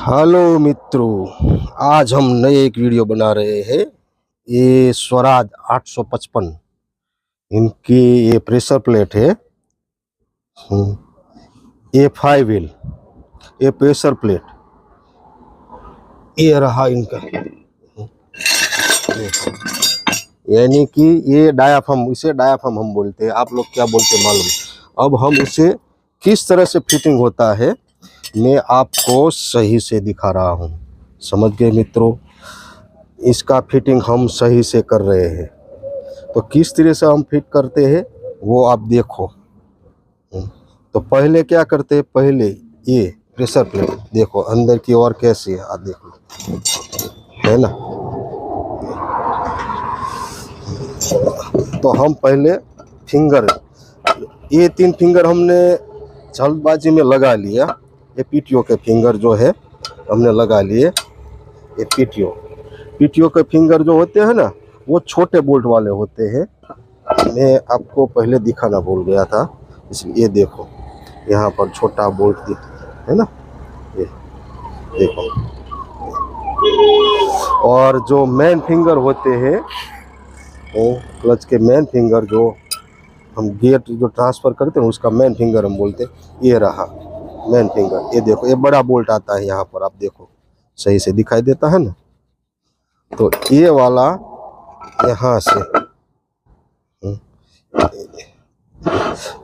Hello मित्रों, आज हम नए एक वीडियो बना रहे हैं। ये स्वराज 855 इनकी ये प्रेशर प्लेट है। ये 5 व्हील ये प्रेशर प्लेट ये रहा इनका। यानी कि ये डायाफ्राम, इसे डायाफ्राम हम बोलते हैं, आप लोग क्या बोलते हैं मालूम। अब हम इसे किस तरह से फिटिंग होता है मैं आपको सही से दिखा रहा हूँ। समझ गए मित्रों, इसका फिटिंग हम सही से कर रहे हैं। तो किस तरह से हम फिट करते हैं वो आप देखो। तो पहले क्या करते हैं, पहले ये प्रेशर प्लेट देखो अंदर की ओर कैसी है, आप देखो है ना। तो हम पहले फिंगर, ये 3 फिंगर हमने जल्दबाजी में लगा लिया। ये पीटीओ के फिंगर जो है हमने लगा लिए। ये पीटीओ के फिंगर जो होते हैं ना, वो छोटे बोल्ट वाले होते हैं। मैं आपको पहले दिखाना भूल गया था, इसलिए ये देखो यहाँ पर छोटा बोल्ट है ना, ये देखो। और जो मेन फिंगर होते हैं, वो क्लच के मेन फिंगर, जो हम गेट जो ट्रांसफ़र करते हैं उसका मेन फिंगर हम बोलते हैं, ये रहा मेन फिंगर। ये देखो, ये बड़ा बोल्ट आता है यहाँ पर, आप देखो सही से दिखाई देता है ना। तो ये वाला यहाँ से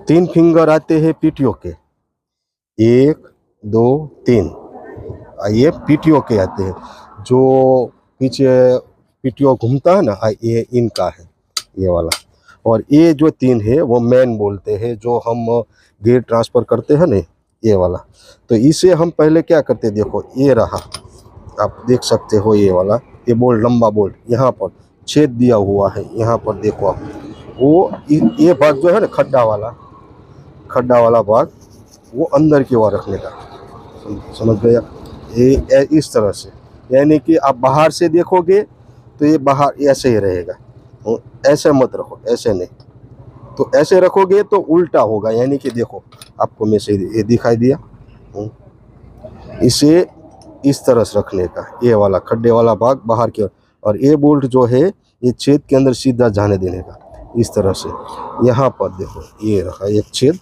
3 फिंगर आते हैं पीटीओ के, 1 2 3। ये पीटीओ के आते हैं। जो पीछे पीटीओ घूमता है ना, ये इनका है ये वाला। और ये जो 3 है वो मेन बोलते हैं, जो हम गेट ट्रांसफ़र करते हैं ना, ये वाला। तो इसे हम पहले क्या करते, देखो ये रहा, आप देख सकते हो ये वाला, ये बोल्ट लंबा बोल्ट यहाँ पर छेद दिया हुआ है। यहाँ पर देखो आप, वो ये भाग जो है ना, खड्डा वाला भाग, वो अंदर की ओर रखने का। समझ गया। ये इस तरह से, यानी कि आप बाहर से देखोगे तो ये बाहर ऐसे ही रहेगा, ऐसे मत रखो, ऐसे नहीं। तो ऐसे रखोगे तो उल्टा होगा, यानी कि देखो आपको मैं से ये दिखाई दिया। इसे इस तरह से रखने का, ये वाला खड्डे वाला भाग बाहर की ओर, और ये बोल्ट जो है ये छेद के अंदर सीधा जाने देने का, इस तरह से। यहाँ पर देखो ये रहा एक छेद,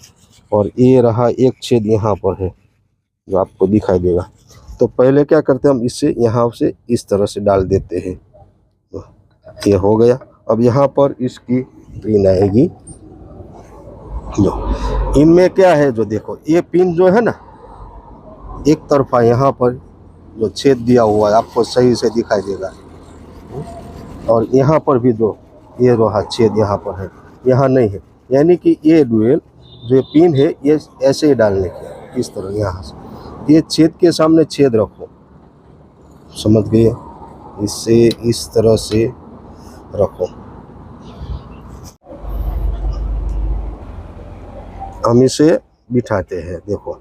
और ये रहा एक छेद यहाँ पर है जो आपको दिखाई देगा। तो पहले क्या करते हैं, हम इससे यहाँ से इस तरह से डाल देते हैं। ये हो गया। अब यहाँ पर इसकी पिन आएगी, जो इनमें क्या है, जो देखो ये पिन जो है ना, एक तरफा यहाँ पर जो छेद दिया हुआ है आपको सही से दिखाई देगा। और यहाँ पर भी जो ये रहा छेद यहाँ पर है, यहाँ नहीं है। यानी कि ये डुएल जो पिन है ये ऐसे ही डालने के, इस तरह यहाँ से ये छेद के सामने छेद रखो। समझ गए, इससे इस तरह से रखो। हम इसे बिठाते हैं, देखो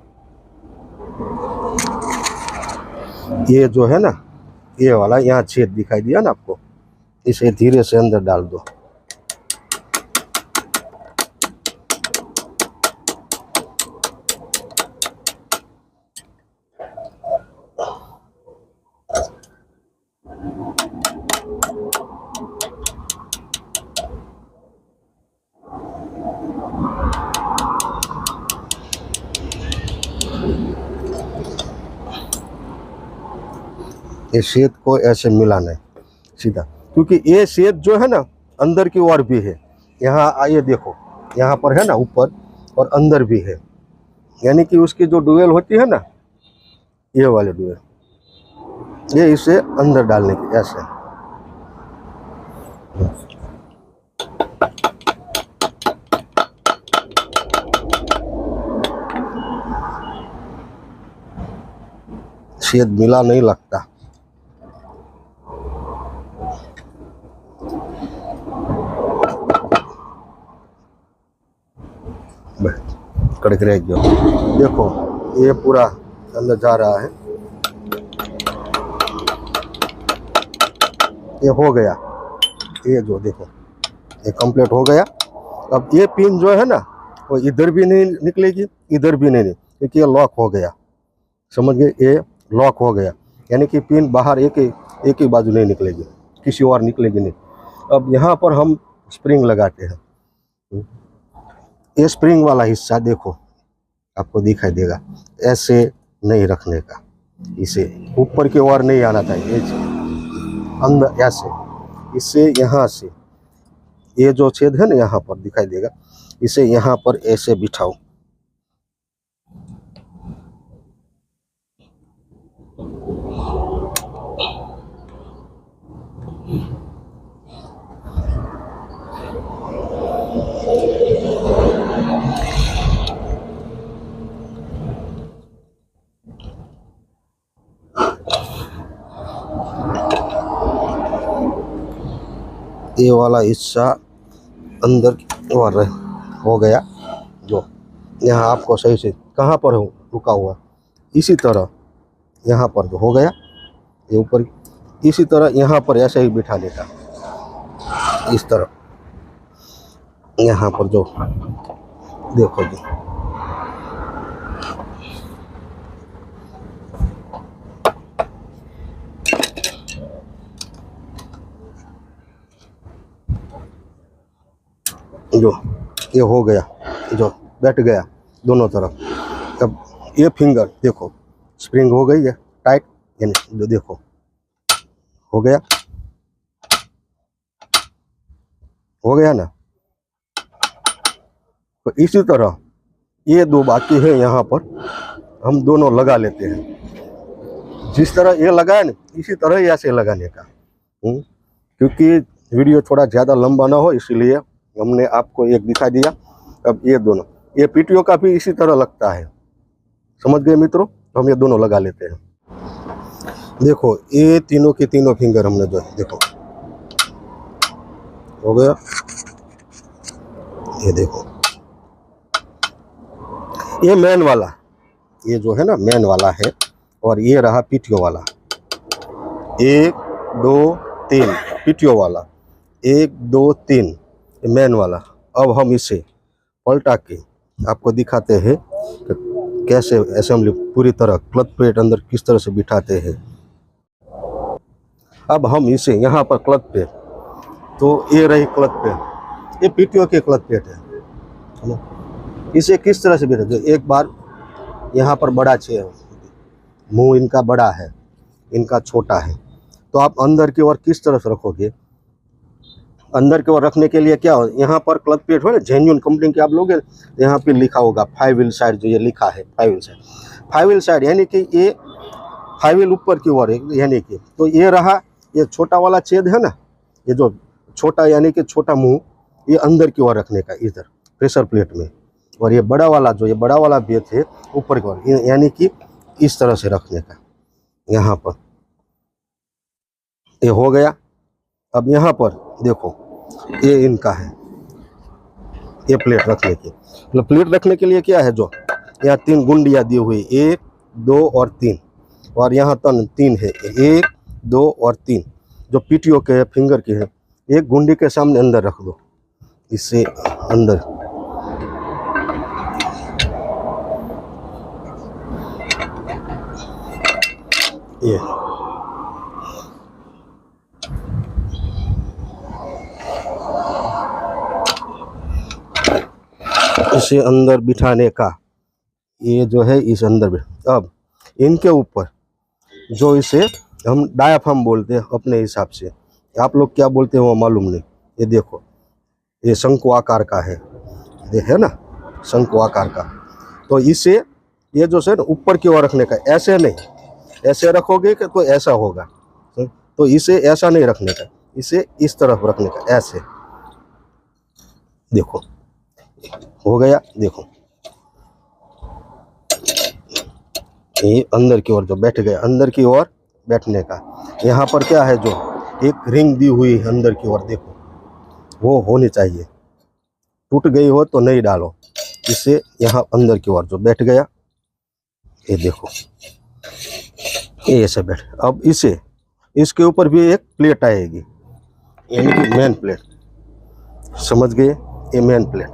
ये जो है ना, ये वाला यहाँ छेद दिखाई दिया ना आपको, इसे धीरे से अंदर डाल दो। ये छेद को ऐसे मिलाना है सीधा, क्योंकि ये छेद जो है ना अंदर की ओर भी है। यहाँ आइए देखो, यहाँ पर है ना ऊपर, और अंदर भी है। यानी कि उसकी जो डुएल होती है ना, ये वाले डुएल, ये इसे अंदर डालने की, ऐसे। छेद मिला नहीं लगता। कड़क रह गया, देखो ये पूरा अंदर जा रहा है। ये हो गया, ये जो देखो ये कंप्लीट हो गया। अब ये पिन जो है ना, वो इधर भी नहीं निकलेगी, इधर भी नहीं, क्योंकि ये लॉक हो गया। समझ गए, ये लॉक हो गया, यानी कि पिन बाहर एक ही बाजू नहीं निकलेगी, किसी और निकलेगी नहीं। अब यहाँ पर हम स्प्रिंग लगाते हैं। ये स्प्रिंग वाला हिस्सा देखो, आपको दिखाई देगा, ऐसे नहीं रखने का, इसे ऊपर की ओर नहीं आना चाहिए, अंदर ऐसे, इसे यहाँ से, ये जो छेद है ना यहाँ पर दिखाई देगा, इसे यहाँ पर ऐसे बिठाओ। ये वाला हिस्सा अंदर और हो गया, जो यहाँ आपको सही से कहाँ पर हो रुका हुआ, इसी तरह यहाँ पर जो हो गया, ये ऊपर इसी तरह यहाँ पर ऐसे ही बिठाने का, इस तरह यहाँ पर जो देखो जो ये हो गया, जो बैठ गया दोनों तरफ। अब ये फिंगर देखो, स्प्रिंग हो गई है टाइट, यानी जो देखो हो गया, हो गया ना। तो इसी तरह ये दो बाकी है, यहाँ पर हम दोनों लगा लेते हैं। जिस तरह ये लगाया ना, इसी तरह ऐसे लगाने का, क्योंकि वीडियो थोड़ा ज़्यादा लंबा ना हो इसलिए हमने आपको एक दिखा दिया। अब ये दोनों, ये पीटीओ का भी इसी तरह लगता है, समझ गए मित्रों। हम ये दोनों लगा लेते हैं। देखो ये तीनों के तीनों फिंगर हमने जो है देखो हो गया, ये देखो ये मेन वाला, ये जो है ना मेन वाला है, और ये रहा पीटीओ वाला। 1 2 3 पीटीओ वाला, 1 2 3 मेन वाला। अब हम इसे पलटा के आपको दिखाते हैं कि कैसे असेंबली पूरी तरह क्लच प्लेट अंदर किस तरह से बिठाते हैं। अब हम इसे यहाँ पर क्लच प्लेट, तो ये रही क्लच प्लेट, ये पीटीओ के क्लच प्लेट है। इसे किस तरह से बिठाते, एक बार यहाँ पर बड़ा छेद, मुंह इनका बड़ा है, इनका छोटा है, तो आप अंदर की ओर किस तरह से रखोगे। अंदर की ओर रखने के लिए क्या हो, यहाँ पर क्लच प्लेट हो ना, जेन्युइन कंपनी के आप लोग यहाँ पे लिखा होगा 5 व्हील साइड, जो ये लिखा है 5 व्हील साइड, 5 व्हील साइड यानी कि ये 5 व्हील ऊपर की ओर है, यानी कि तो ये रहा, ये छोटा वाला छेद है ना, ये जो छोटा यानी कि छोटा मुंह, ये अंदर की ओर रखने का इधर प्रेशर प्लेट में, और ये बड़ा वाला जो ये बड़ा वाला बेत है ऊपर की ओर, यानी कि इस तरह से रखने का। यहाँ पर ये हो गया। अब यहाँ पर देखो ये इनका है, ये प्लेट रखने की, मतलब प्लेट रखने के लिए क्या है, जो यहाँ 3 गुंडियाँ दी हुई, 1 2 और 3, और यहाँ तन 3 है, 1 2 और 3 जो पीटीओ के फिंगर के है। एक गुंडी के सामने अंदर रख दो, इससे अंदर ये इसे अंदर बिठाने का, ये जो है इस अंदर भी। अब इनके ऊपर जो इसे हम डायाफ्राम बोलते हैं अपने हिसाब से, आप लोग क्या बोलते हैं वो मालूम नहीं। ये देखो ये शंकु आकार का है, ये है ना शंकु आकार का, तो इसे ये जो है ना ऊपर की ओर रखने का, ऐसे नहीं, ऐसे रखोगे कि तो ऐसा होगा, तो इसे ऐसा नहीं रखने का, इसे इस तरफ रखने का, ऐसे देखो हो गया। देखो ये अंदर की ओर जो बैठ गया, अंदर की ओर बैठने का। यहाँ पर क्या है, जो एक रिंग दी हुई है अंदर की ओर, देखो वो होनी चाहिए, टूट गई हो तो नहीं डालो, इससे यहाँ अंदर की ओर जो बैठ गया, ये देखो ये ऐसे बैठ। अब इसे इसके ऊपर भी एक प्लेट आएगी, यानी कि मेन प्लेट, समझ गए, ये मेन प्लेट,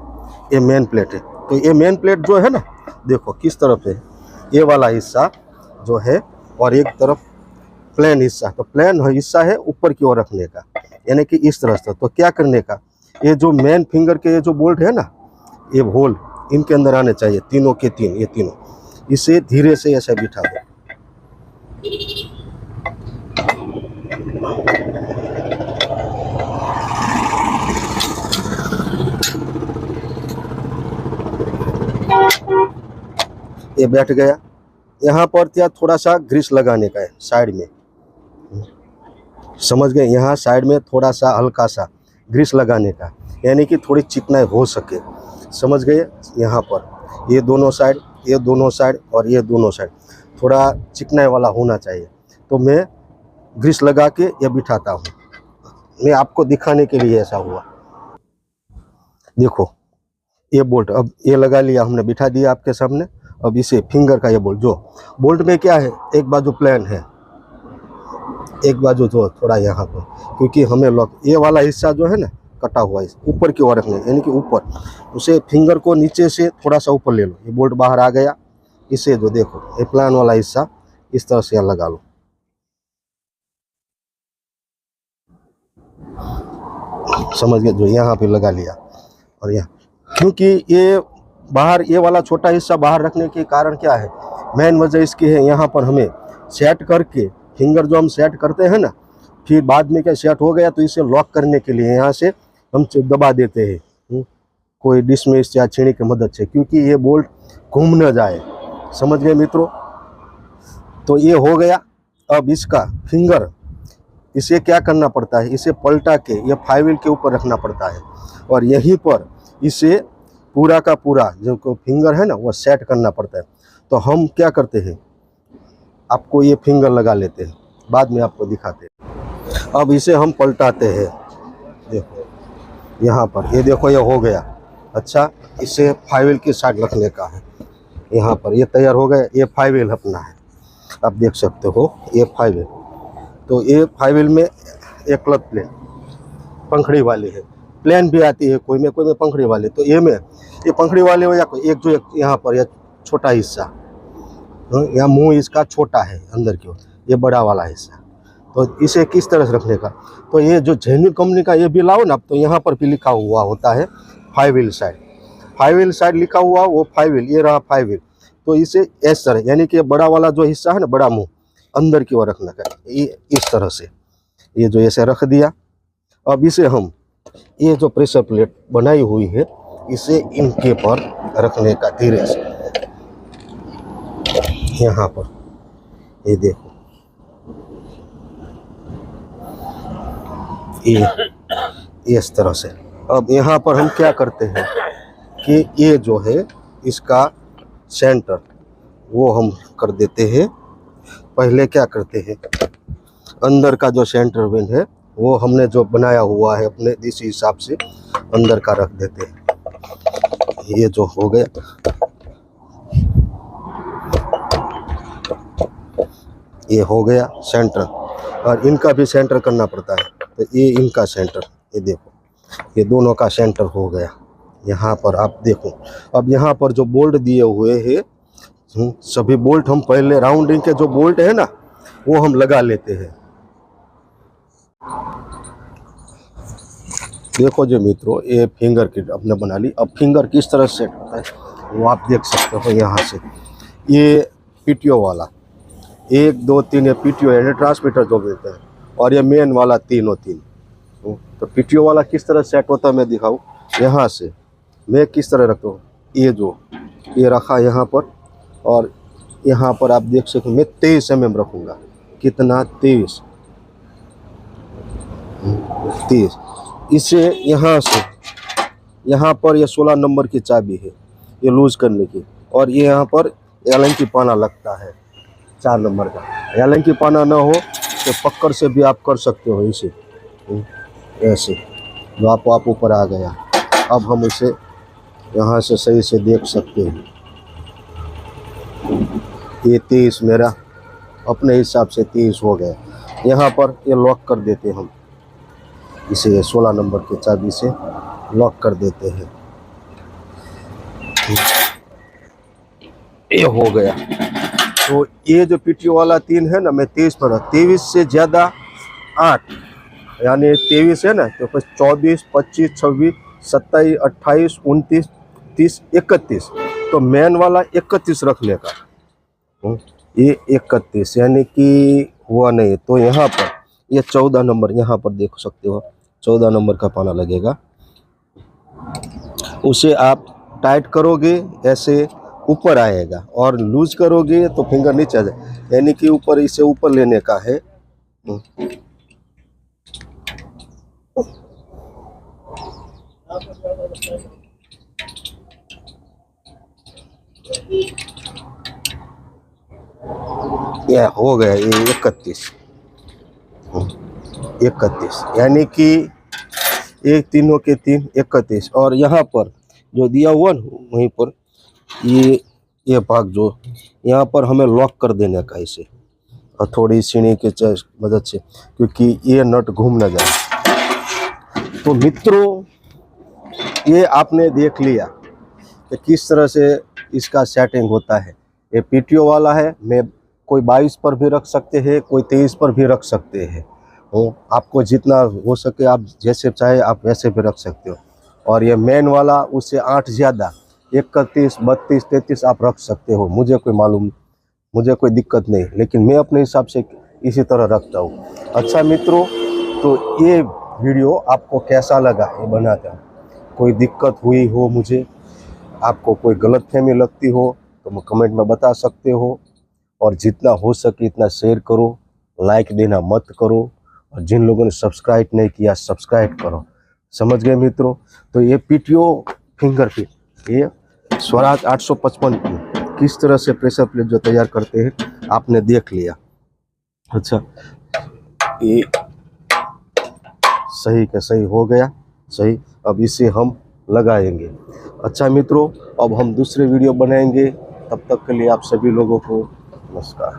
ये मेन प्लेट है। तो ये मेन प्लेट जो है ना, देखो किस तरफ है, ये वाला हिस्सा जो है और एक तरफ प्लेन हिस्सा। तो प्लेन हिस्सा है ऊपर की ओर रखने का, यानी कि इस तरह से। तो क्या करने का, ये जो मेन फिंगर के ये जो बोल्ट है ना, ये होल इनके अंदर आने चाहिए, तीनों के तीन, ये तीनों। इसे धीरे से ऐसे बिठा दो। ये बैठ गया। यहाँ पर क्या थोड़ा सा ग्रीस लगाने का है साइड में, समझ गए? यहाँ साइड में थोड़ा सा हल्का सा ग्रीस लगाने का, यानी कि थोड़ी चिकनाई हो सके, समझ गए? यहाँ पर ये दोनों साइड, ये दोनों साइड और ये दोनों साइड थोड़ा चिकनाई वाला होना चाहिए। तो मैं ग्रीस लगा के ये बिठाता हूँ, मैं आपको दिखाने के लिए ऐसा हुआ। देखो ये बोल्ट अब ये लगा लिया हमने, बिठा दिया आपके सामने। अब इसे फिंगर का ये बोल्ट, जो बोल्ट में क्या है, एक बाजू प्लेन है, एक बाजू जो थोड़ा यहाँ पर, क्योंकि हमें लॉक ये वाला हिस्सा जो है ना कटा हुआ है ऊपर की ओर रखने, यानी कि ऊपर, उसे फिंगर को नीचे से थोड़ा सा ऊपर ले लो। ये बोल्ट बाहर आ गया, इसे जो देखो ये प्लान वाला हिस्सा इस तरह से यहाँ लगा लो। समझ गए? जो यहाँ पे लगा लिया। और यहाँ क्योंकि ये बाहर, ये वाला छोटा हिस्सा बाहर रखने के कारण क्या है, मेन वजह इसकी है, यहाँ पर हमें सेट करके फिंगर जो हम सेट करते हैं ना, फिर बाद में क्या सेट हो गया तो इसे लॉक करने के लिए यहाँ से हम दबा देते हैं कोई डिसमिस या छेनी की मदद से, क्योंकि ये बोल्ट घूम न जाए। समझ गए मित्रों? तो ये हो गया। अब इसका फिंगर, इसे क्या करना पड़ता है, इसे पलटा के ये 5 व्हील के ऊपर रखना पड़ता है, और यहीं पर इसे पूरा का पूरा जो फिंगर है ना वो सेट करना पड़ता है। तो हम क्या करते हैं, आपको ये फिंगर लगा लेते हैं, बाद में आपको दिखाते हैं। अब इसे हम पलटाते हैं, देखो यहाँ पर, ये देखो ये हो गया। अच्छा, इसे 5 व्हील की साइड रखने का है, यहाँ पर ये तैयार हो गया। ये 5 व्हील अपना है, आप देख सकते हो ये 5 व्हील। तो ये 5 व्हील में एक क्लच प्लेन पंखड़ी वाली है, प्लेन भी आती है कोई में पंखड़ी वाली। तो ये पंखड़ी वाले हो, या एक जो यहाँ पर यह छोटा हिस्सा, या मुंह इसका छोटा है अंदर की ओर, ये बड़ा वाला हिस्सा। तो इसे किस तरह से रखने का, तो ये जो जेन्युइन कंपनी का ये भी लाओ ना, तो यहाँ पर भी लिखा हुआ होता है 5 व्हील साइड। 5 व्हील साइड लिखा हुआ, वो 5 व्हील, ये रहा 5 व्हील। तो इसे इस तरह, यानी कि बड़ा वाला जो हिस्सा है ना, बड़ा मुंह अंदर की ओर रखने का, ये इस तरह से, ये जो ऐसे रख दिया। अब इसे हम, ये जो प्रेशर प्लेट बनाई हुई है, इसे इनके पर रखने का धीरे से, यहाँ पर ये देखो, ये इस तरह से। अब यहाँ पर हम क्या करते हैं कि ये जो है इसका सेंटर वो हम कर देते हैं। पहले क्या करते हैं, अंदर का जो सेंटर पिन है वो हमने जो बनाया हुआ है अपने इस हिसाब से अंदर का रख देते हैं। ये जो हो गया, ये हो गया सेंटर, और इनका भी सेंटर करना पड़ता है। तो ये इनका सेंटर, ये देखो ये दोनों का सेंटर हो गया। यहाँ पर आप देखो, अब यहाँ पर जो बोल्ट दिए हुए हैं, सभी बोल्ट हम पहले राउंडिंग के जो बोल्ट है ना वो हम लगा लेते हैं। देखो जो मित्रों, ये फिंगर किट अपने बना ली। अब फिंगर किस तरह से सेट होता है वो आप देख सकते हो यहाँ से। ये पीटीओ वाला 1 2 3, ये पीटीओ यानी ट्रांसमीटर जो बोलते हैं, और ये मेन वाला तीनों तीन। तो पीटीओ वाला किस तरह सेट होता है मैं दिखाऊँ। यहाँ से मैं किस तरह रखता हूँ, ये जो ये रखा यहाँ पर, और यहाँ पर आप देख सकते मैं 23 mm रखूँगा। कितना, 23। इसे यहाँ से, यहाँ पर ये 16 नंबर की चाबी है ये लूज करने की, और ये यहाँ पर एलन की पाना लगता है 4 नंबर का। एलन की पाना ना हो तो पकड़ से भी आप कर सकते हो इसे, ऐसे जो आप ऊपर आ गया। अब हम इसे यहाँ से सही से देख सकते हैं। ये 23 मेरा अपने हिसाब से 23 हो गया। यहाँ पर ये लॉक कर देते हम, इसे 16 नंबर की चाबी से लॉक कर देते हैं। ये हो गया। तो ये जो पीटीओ वाला 3 है ना, मैं 23 पर 23 से ज़्यादा 8, यानी 23 है ना, तो फिर 24, 25, 26, 27, 28, 29, 30, 31, तो मेन वाला 31 रखने का। ये 31 यानी कि हुआ नहीं, तो यहाँ पर ये 14 नंबर यहाँ पर देख सकते हो, 14 नंबर का पाना लगेगा। उसे आप टाइट करोगे ऐसे ऊपर आएगा, और लूज करोगे तो फिंगर नीचे आ जाए, यानी कि ऊपर, इसे ऊपर लेने का है। यह हो गया, ये 31, यानी कि एक तीनों के 3 31। और यहाँ पर जो दिया हुआ ना, वहीं पर ये भाग जो यहाँ पर हमें लॉक कर देने का इसे, और थोड़ी सीढ़ी के मदद से, क्योंकि ये नट घूम ना जाए। तो मित्रों, ये आपने देख लिया कि किस तरह से इसका सेटिंग होता है। ये पीटीओ वाला है, मैं कोई 22 पर भी रख सकते हैं, कोई 23 पर भी रख सकते हैं। आपको जितना हो सके आप जैसे चाहे आप वैसे भी रख सकते हो। और ये मेन वाला उससे 8 ज़्यादा 31, 32, 33 आप रख सकते हो, मुझे मुझे कोई दिक्कत नहीं, लेकिन मैं अपने हिसाब से इसी तरह रखता हूँ। अच्छा मित्रों, तो ये वीडियो आपको कैसा लगा ये बनाते हैं, कोई दिक्कत हुई हो, मुझे आपको कोई गलतफहमी लगती हो तो मैं कमेंट में बता सकते हो। और जितना हो सके इतना शेयर करो, लाइक देना मत करो, और जिन लोगों ने सब्सक्राइब नहीं किया सब्सक्राइब करो। समझ गए मित्रों? तो ये पीटीओ फिंगरप्रिंट, ये स्वराज 855 किस तरह से प्रेशर प्लेट जो तैयार करते हैं आपने देख लिया। अच्छा, ये सही का सही हो गया, सही। अब इसे हम लगाएंगे। अच्छा मित्रों, अब हम दूसरे वीडियो बनाएंगे, तब तक के लिए आप सभी लोगों को नमस्कार।